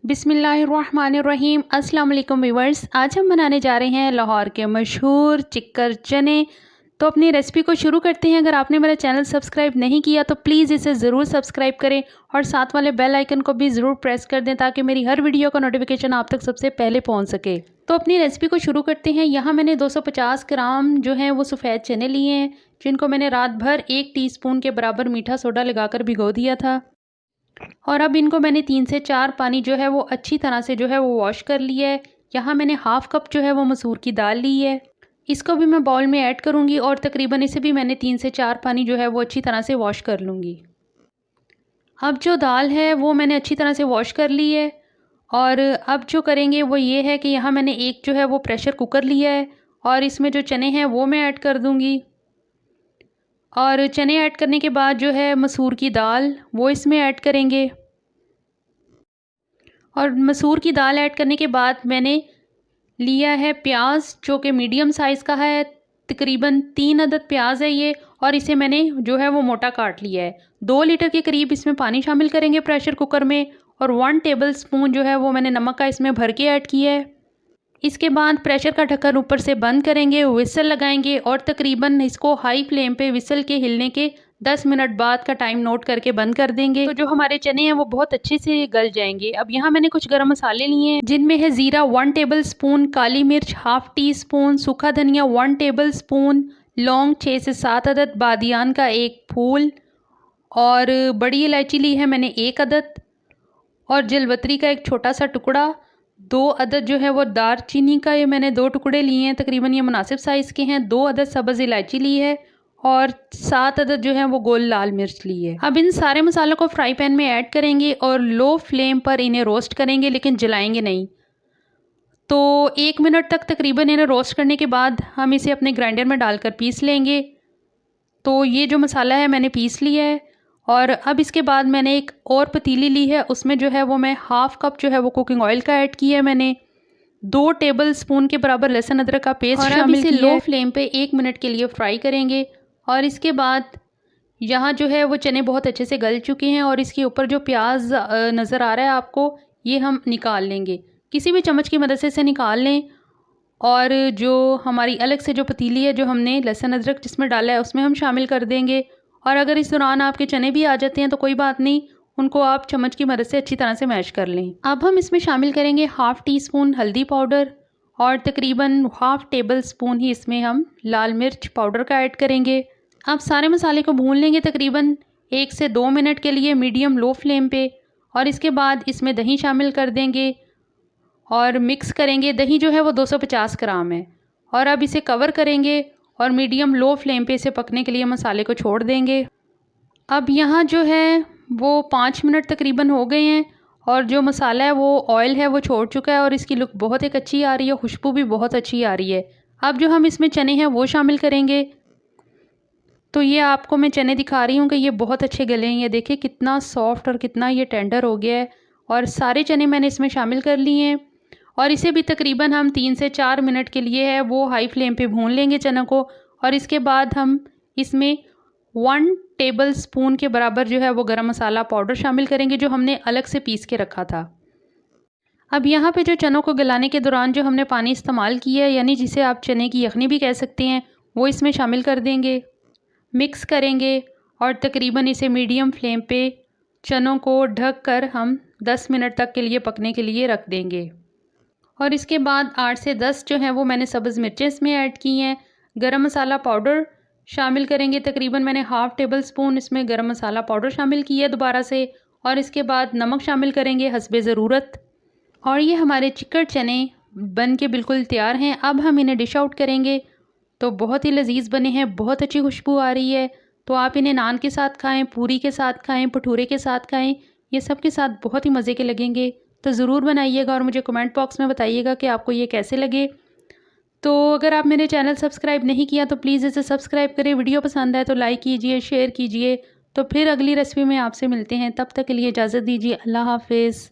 बिस्मिल्लाहिर्रहमानिर्रहीम। अस्सलाम वालेकुम व्यूअर्स। आज हम बनाने जा रहे हैं लाहौर के मशहूर चिक्कर चने। तो अपनी रेसिपी को शुरू करते हैं। अगर आपने मेरा चैनल सब्सक्राइब नहीं किया तो प्लीज़ इसे ज़रूर सब्सक्राइब करें और साथ वाले बेल आइकन को भी ज़रूर प्रेस कर दें ताकि मेरी हर वीडियो का नोटिफिकेशन आप तक सबसे पहले पहुंच सके। तो अपनी रेसिपी को शुरू करते हैं। यहाँ मैंने 250 ग्राम जो है वो सफ़ेद चने लिए हैं, जिनको मैंने रात भर 1 टीस्पून के बराबर मीठा सोडा लगाकर भिगो दिया था। और अब इनको मैंने 3 से 4 पानी जो है वो अच्छी तरह से जो है वो वॉश कर लिया है। यहाँ मैंने हाफ़ कप जो है वो मसूर की दाल ली है, इसको भी मैं बाउल में ऐड करूँगी और तकरीबन इसे भी मैंने 3 से 4 पानी जो है वो अच्छी तरह से वॉश कर लूँगी। अब जो दाल है वो मैंने अच्छी तरह से वॉश कर ली है और अब जो करेंगे वो ये है कि यहाँ मैंने एक जो है वो प्रेशर कुकर लिया है और इसमें जो चने हैं वो मैं ऐड कर दूँगी। और चने ऐड करने के बाद जो है मसूर की दाल वो इसमें ऐड करेंगे। और मसूर की दाल ऐड करने के बाद मैंने लिया है प्याज, जो कि मीडियम साइज़ का है, तकरीबन 3 अदद प्याज है ये, और इसे मैंने जो है वो मोटा काट लिया है। 2 लीटर के करीब इसमें पानी शामिल करेंगे प्रेशर कुकर में और 1 टेबलस्पून जो है वो मैंने नमक का इसमें भर के ऐड किया है। इसके बाद प्रेशर का ढक्कन ऊपर से बंद करेंगे, विसल लगाएंगे और तकरीबन इसको हाई फ्लेम पे विसल के हिलने के 10 मिनट बाद का टाइम नोट करके बंद कर देंगे। तो जो हमारे चने हैं वो बहुत अच्छे से गल जाएंगे। अब यहाँ मैंने कुछ गरम मसाले लिए हैं, जिनमें है ज़ीरा 1 टेबलस्पून, काली मिर्च हाफ़ टी स्पून, सूखा धनिया 1 टेबलस्पून, लौंग 6 से 7 अदद, बादियान का 1 फूल और बड़ी इलायची ली है मैंने 1 अदद और जलवतरी का एक छोटा सा टुकड़ा, 2 अदद जो है वो दारचीनी का ये मैंने 2 टुकड़े लिए हैं, तकरीबन ये मुनासिब साइज़ के हैं। 2 अदद सब्ज़ इलायची ली है और 7 अदद जो है वो गोल लाल मिर्च ली है। अब इन सारे मसालों को फ्राई पैन में ऐड करेंगे और लो फ्लेम पर इन्हें रोस्ट करेंगे, लेकिन जलाएंगे नहीं। तो 1 मिनट तक तकरीबन इन्हें रोस्ट करने के बाद हम इसे अपने ग्राइंडर में डालकर पीस लेंगे। तो ये जो मसाला है मैंने पीस लिया है और अब इसके बाद मैंने एक और पतीली ली है, उसमें जो है वो मैं हाफ़ कप जो है वो कुकिंग ऑयल का ऐड किया है मैंने। 2 टेबलस्पून के बराबर लहसुन अदरक का पेस्ट शामिल किया है। लो फ्लेम पे 1 मिनट के लिए फ्राई करेंगे और इसके बाद यहाँ जो है वो चने बहुत अच्छे से गल चुके हैं और इसके ऊपर जो प्याज नज़र आ रहा है आपको, ये हम निकाल लेंगे। किसी भी चम्मच की मदद से इसे निकाल लें और जो हमारी अलग से जो पतीली है, जो हमने लहसुन अदरक जिसमें डाला है, उसमें हम शामिल कर देंगे। और अगर इस दौरान आपके चने भी आ जाते हैं तो कोई बात नहीं, उनको आप चम्मच की मदद से अच्छी तरह से मैश कर लें। अब हम इसमें शामिल करेंगे हाफ़ टी स्पून हल्दी पाउडर और तकरीबन हाफ़ टेबल स्पून ही इसमें हम लाल मिर्च पाउडर का ऐड करेंगे। अब सारे मसाले को भून लेंगे तकरीबन 1 से 2 मिनट के लिए मीडियम लो फ्लेम पे और इसके बाद इसमें दही शामिल कर देंगे और मिक्स करेंगे। दही जो है वो 250 ग्राम है और अब इसे कवर करेंगे और मीडियम लो फ्लेम पे इसे पकने के लिए मसाले को छोड़ देंगे। अब यहाँ जो है वो 5 मिनट तकरीबन हो गए हैं और जो मसाला है वो ऑयल है वो छोड़ चुका है और इसकी लुक बहुत एक अच्छी आ रही है, खुशबू भी बहुत अच्छी आ रही है। अब जो हम इसमें चने हैं वो शामिल करेंगे। तो ये आपको मैं चने दिखा रही हूँ कि ये बहुत अच्छे गले हैं। ये देखिए कितना सॉफ्ट और कितना ये टेंडर हो गया है और सारे चने मैंने इसमें शामिल कर लिए हैं और इसे भी तकरीबन हम 3 से 4 मिनट के लिए है वो हाई फ्लेम पे भून लेंगे चनों को। और इसके बाद हम इसमें 1 टेबलस्पून के बराबर जो है वो गरम मसाला पाउडर शामिल करेंगे, जो हमने अलग से पीस के रखा था। अब यहाँ पे जो चनों को गलाने के दौरान जो हमने पानी इस्तेमाल किया है, यानी जिसे आप चने की यखनी भी कह सकते हैं, वो इसमें शामिल कर देंगे, मिक्स करेंगे और तकरीबन इसे मीडियम फ्लेम पे चनों को ढक कर हम 10 मिनट तक के लिए पकने के लिए रख देंगे। और इसके बाद 8 से 10 जो हैं वो मैंने सब्ज़ मिर्चें इसमें ऐड की हैं। गरम मसाला पाउडर शामिल करेंगे, तकरीबन मैंने हाफ़ टेबल स्पून इसमें गरम मसाला पाउडर शामिल किया दोबारा से और इसके बाद नमक शामिल करेंगे हस्बे ज़रूरत। और ये हमारे चिकन चने बन के बिल्कुल तैयार हैं। अब हम इन्हें डिश आउट करेंगे। तो बहुत ही लजीज बने हैं, बहुत अच्छी खुशबू आ रही है। तो आप इन्हें नान के साथ खाएं, पूरी के साथ खाएं, भटूरे के साथ खाएं, ये सब के साथ बहुत ही मज़े के लगेंगे। तो ज़रूर बनाइएगा और मुझे कमेंट बॉक्स में बताइएगा कि आपको ये कैसे लगे। तो अगर आप मेरे चैनल सब्सक्राइब नहीं किया तो प्लीज़ इसे सब्सक्राइब करें। वीडियो पसंद आए तो लाइक कीजिए, शेयर कीजिए। तो फिर अगली रेसिपी में आपसे मिलते हैं, तब तक के लिए इजाज़त दीजिए। अल्लाह हाफ़िज़।